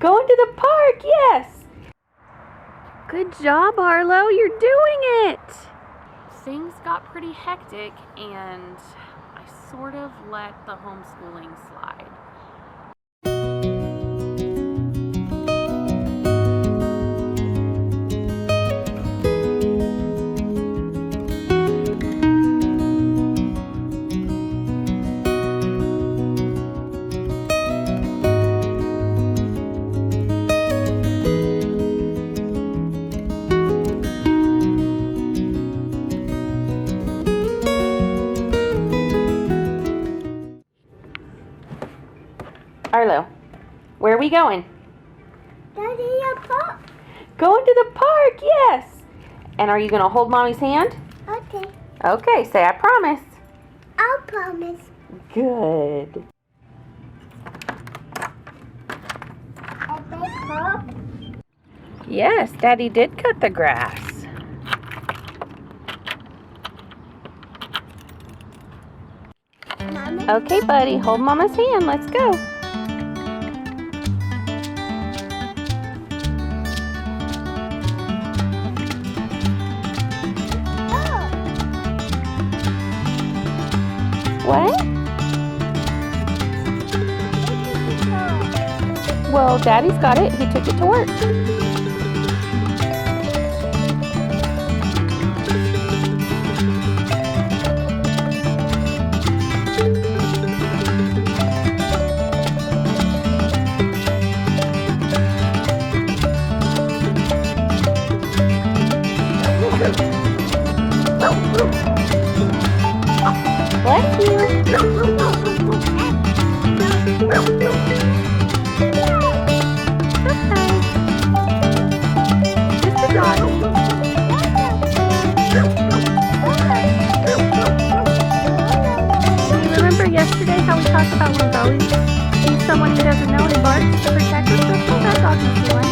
Going to the park, yes! Good job, Arlo, you're doing it! Things got pretty hectic and I sort of let the homeschooling slide. Arlo, where are we going? Daddy, a park. Going to the park, yes! And are you going to hold Mommy's hand? Okay. Okay, say I promise. I'll promise. Good. A big park. Yes, Daddy did cut the grass. Mommy. Okay, buddy, hold Mama's hand. Let's go. Oh. What? Well, Daddy's got it. He took it to work. Bless you. Just a doggy. You remember yesterday how we talked about when Bowie sees someone he doesn't know and he barks to protect us? That's what that doggy's doing.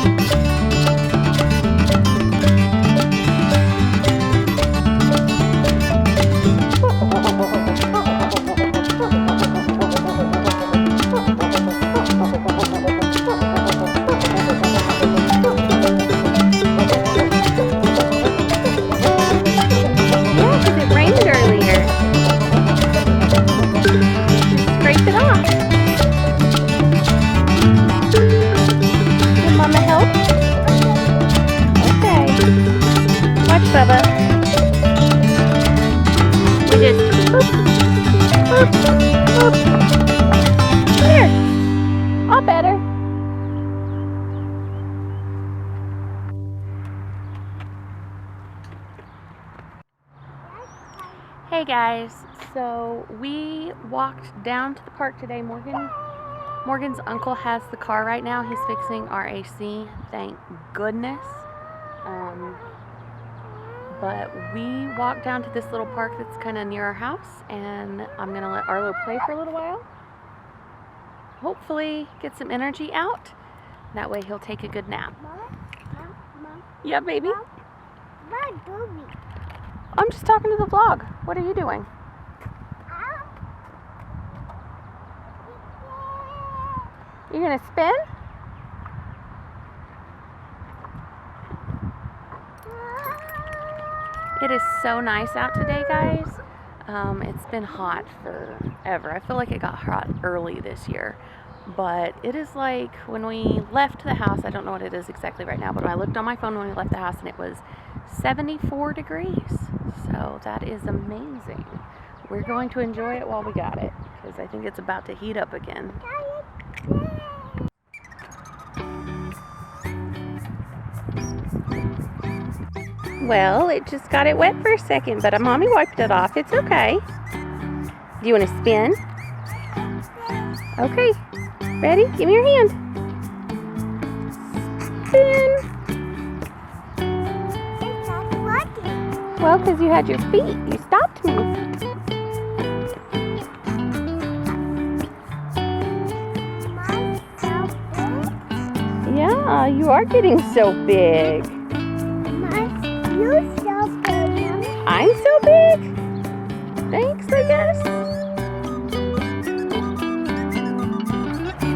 Bubba. We just boop, boop, boop. Here. All better. Hey guys, so we walked down to the park today. Morgan's uncle has the car right now. He's fixing our AC, thank goodness. But we walked down to this little park that's kind of near our house, and I'm going to let Arlo play for a little while. Hopefully get some energy out. That way he'll take a good nap. Mom. Yeah, baby? What doing? I'm just talking to the vlog. What are you doing? You're going to spin? It is so nice out today, guys. It's been hot forever. I feel like it got hot early this year. But it is like when we left the house, I don't know what it is exactly right now, but I looked on my phone when we left the house and it was 74 degrees. So that is amazing. We're going to enjoy it while we got it, because I think it's about to heat up again. Well, it just got it wet for a second, but Mommy wiped it off. It's okay. Do you want to spin? Okay. Ready? Give me your hand. Spin. It's not working. Well, because you had your feet. You stopped me. Mom's so big. Yeah, you are getting so big. You're so big, Mommy. I'm so big? Thanks, I guess.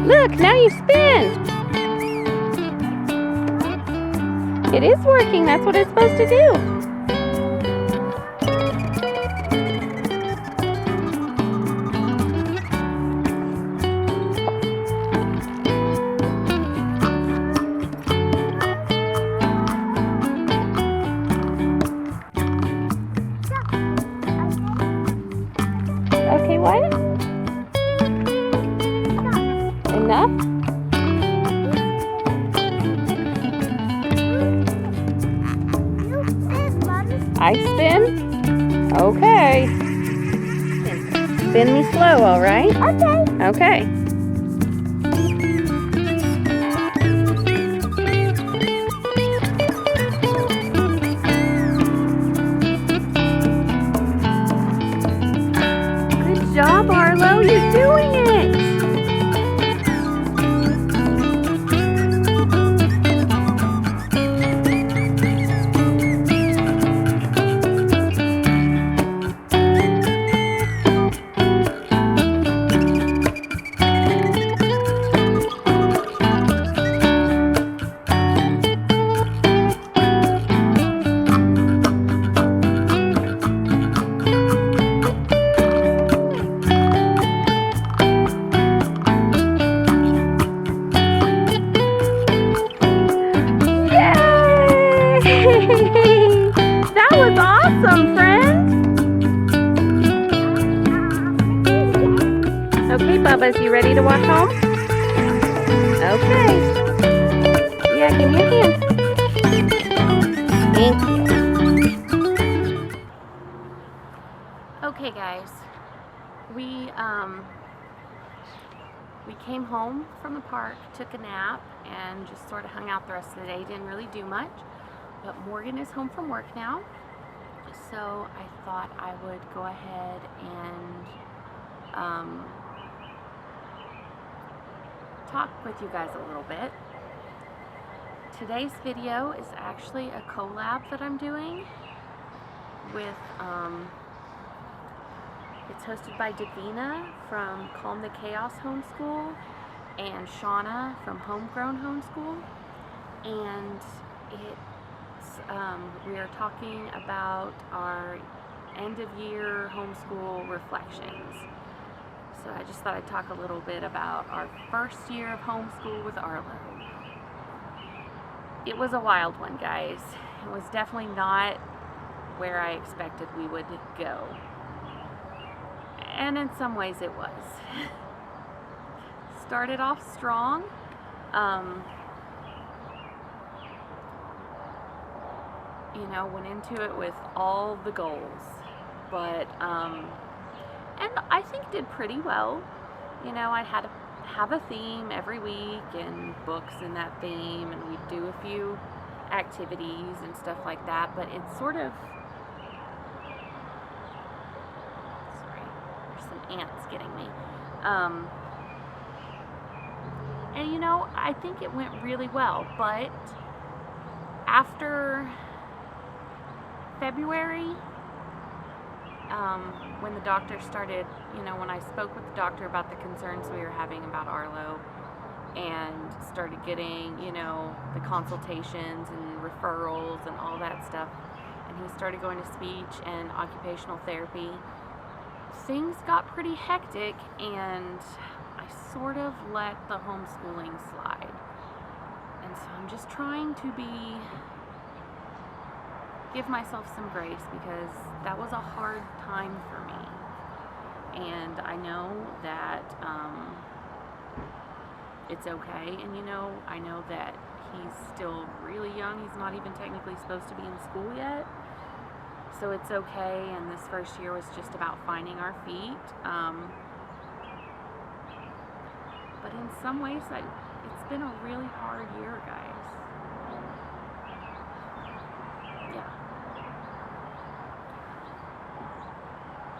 Look, now you spin. It is working. That's what it's supposed to do. Okay, what? Enough? I spin? Okay. Spin me slow, all right? Okay. Okay. Good job, Arlo. You're doing it. That was awesome, friend. Okay, Bubba's, you ready to walk home? Okay. Yeah, give me your hand. Thank you. Okay, guys. We came home from the park, took a nap, and just sort of hung out the rest of the day. Didn't really do much. But Morgan is home from work now, so I thought I would go ahead and talk with you guys a little bit. Today's video is actually a collab that I'm doing with, it's hosted by Davina from Calm the Chaos Homeschool and Shauna from Homegrown Homeschool, and we are talking about our end-of-year homeschool reflections. So I just thought I'd talk a little bit about our first year of homeschool with Arlo. It was a wild one, guys. It was definitely not where I expected we would go. And in some ways it was. Started off strong. You know, went into it with all the goals, but and I think did pretty well. You know, I had to have a theme every week and books in that theme, and we'd do a few activities and stuff like that, but it's sort of, sorry, there's some ants getting me. And you know, I think it went really well, but after February, when the doctor started, you know, when I spoke with the doctor about the concerns we were having about Arlo and started getting, you know, the consultations and referrals and all that stuff, and he started going to speech and occupational therapy, things got pretty hectic, and I sort of let the homeschooling slide. And so I'm just trying to give myself some grace, because that was a hard time for me, and I know that it's okay, and you know, I know that he's still really young. He's not even technically supposed to be in school yet, so it's okay, and this first year was just about finding our feet, but in some ways it's been a really hard year, guys.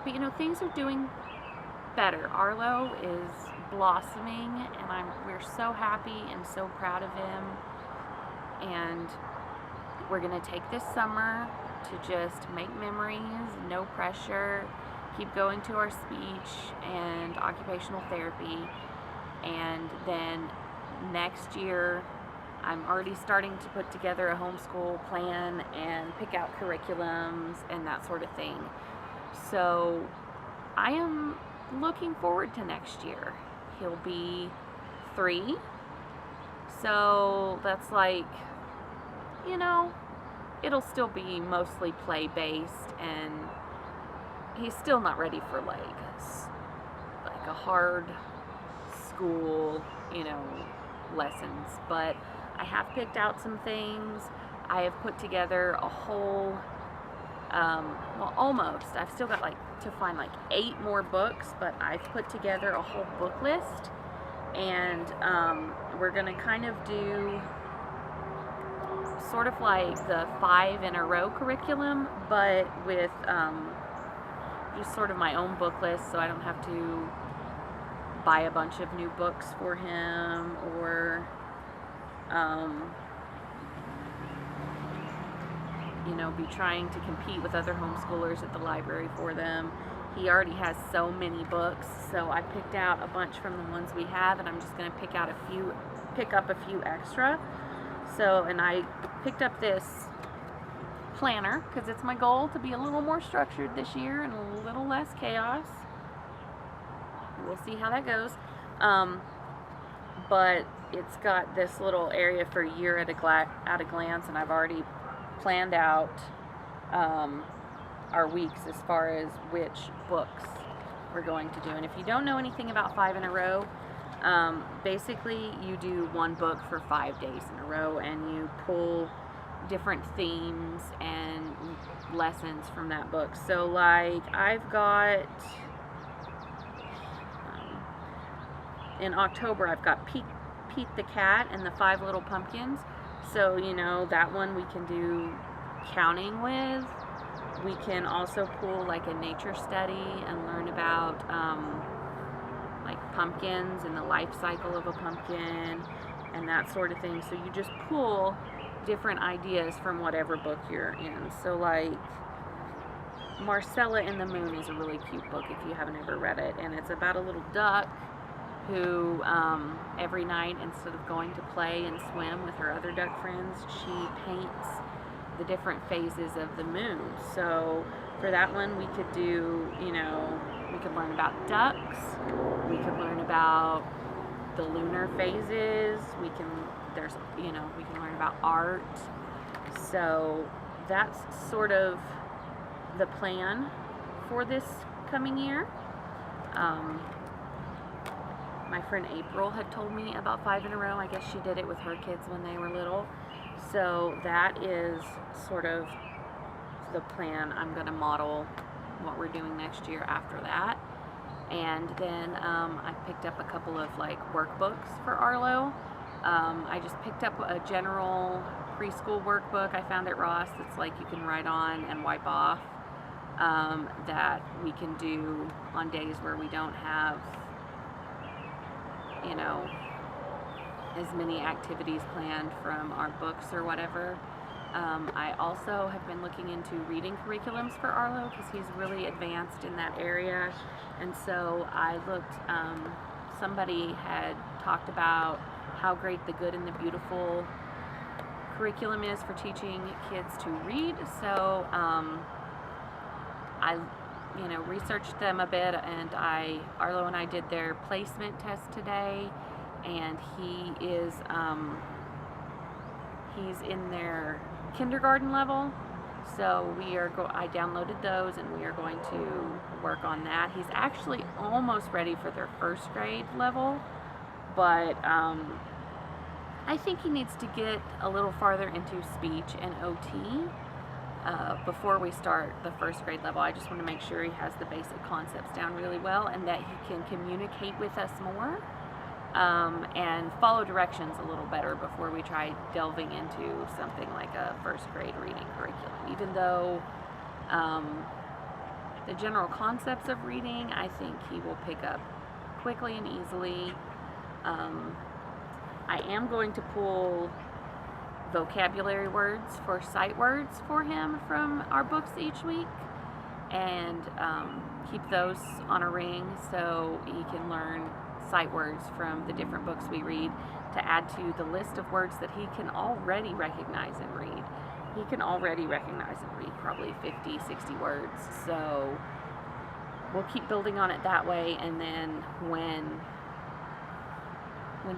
But you know, things are doing better. Arlo is blossoming, and we're so happy and so proud of him. And we're gonna take this summer to just make memories, no pressure, keep going to our speech and occupational therapy, and then next year I'm already starting to put together a homeschool plan and pick out curriculums and that sort of thing. So I am looking forward to next year. He'll be 3. So that's like, you know, it'll still be mostly play-based, and he's still not ready for like a hard school, you know, lessons. But I have picked out some things. I have put together a whole, well, almost. I've still got like to find like 8 more books, but I've put together a whole book list, and we're gonna kind of do sort of like the 5 in a row curriculum, but with just sort of my own book list, so I don't have to buy a bunch of new books for him, or you know, be trying to compete with other homeschoolers at the library for them. He already has so many books, so I picked out a bunch from the ones we have, and I'm just going to pick up a few extra. So, and I picked up this planner because it's my goal to be a little more structured this year and a little less chaos. We'll see how that goes. But it's got this little area for year at a glance, and I've already planned out our weeks as far as which books we're going to do. And if you don't know anything about 5 in a row, basically you do one book for 5 days in a row, and you pull different themes and lessons from that book. So like I've got in October I've got Pete the Cat and the 5 Little Pumpkins. So, you know, that one we can do counting with. We can also pull like a nature study and learn about like pumpkins and the life cycle of a pumpkin and that sort of thing. So you just pull different ideas from whatever book you're in. So like Marcella and the Moon is a really cute book if you haven't ever read it, and it's about a little duck who every night, instead of going to play and swim with her other duck friends, she paints the different phases of the moon. So for that one we could do, you know, we could learn about ducks, we could learn about the lunar phases, we can learn about art. So that's sort of the plan for this coming year. My friend April had told me about 5 in a row. I guess she did it with her kids when they were little. So that is sort of the plan. I'm going to model what we're doing next year after that. And then I picked up a couple of like workbooks for Arlo. I just picked up a general preschool workbook I found at Ross that's like you can write on and wipe off, that we can do on days where we don't have, you know, as many activities planned from our books or whatever. I also have been looking into reading curriculums for Arlo because he's really advanced in that area. And so I looked, somebody had talked about how great the Good and the Beautiful curriculum is for teaching kids to read. So I researched them a bit, and Arlo and I did their placement test today, and he is he's in their kindergarten level. So I downloaded those, and we are going to work on that. He's actually almost ready for their 1st grade level, but I think he needs to get a little farther into speech and OT before we start the 1st grade level. I just want to make sure he has the basic concepts down really well, and that he can communicate with us more and follow directions a little better before we try delving into something like a 1st grade reading curriculum. Even though the general concepts of reading, I think he will pick up quickly and easily. I am going to pull vocabulary words for sight words for him from our books each week, and keep those on a ring so he can learn sight words from the different books we read to add to the list of words that he can already recognize and read. He can already recognize and read probably 50, 60 words. So we'll keep building on it that way, and then when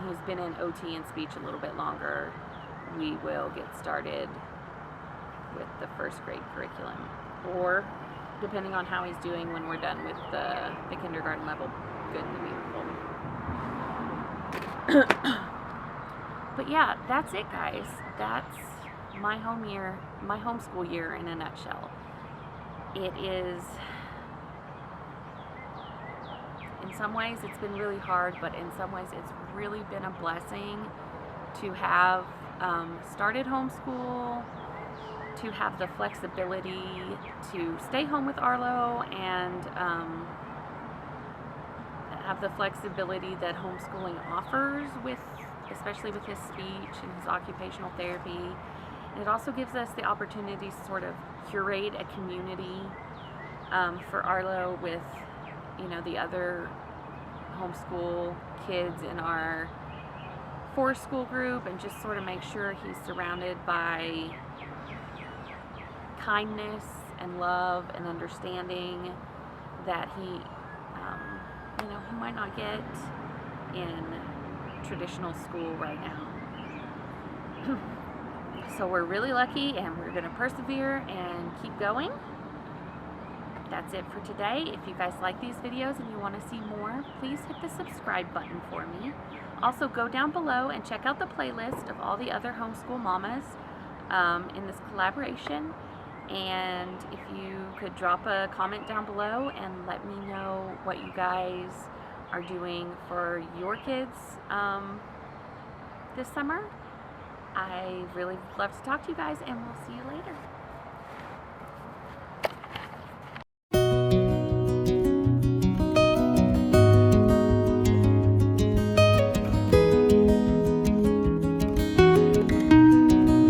he's been in OT and speech a little bit longer, we will get started with the first grade curriculum, or depending on how he's doing when we're done with the kindergarten level, good and beautiful. But yeah, that's it, guys. That's my homeschool year in a nutshell. It is, in some ways it's been really hard, but in some ways it's really been a blessing to have started homeschool, to have the flexibility to stay home with Arlo, and have the flexibility that homeschooling offers, especially with his speech and his occupational therapy. And it also gives us the opportunity to sort of curate a community for Arlo with, the other homeschool kids in our school group, and just sort of make sure he's surrounded by kindness and love and understanding that he might not get in traditional school right now. So we're really lucky, and we're going to persevere and keep going. That's it for today. If you guys like these videos and you want to see more, please hit the subscribe button for me. Also, go down below and check out the playlist of all the other homeschool mamas in this collaboration. And if you could drop a comment down below and let me know what you guys are doing for your kids this summer. I really love to talk to you guys, and we'll see you later.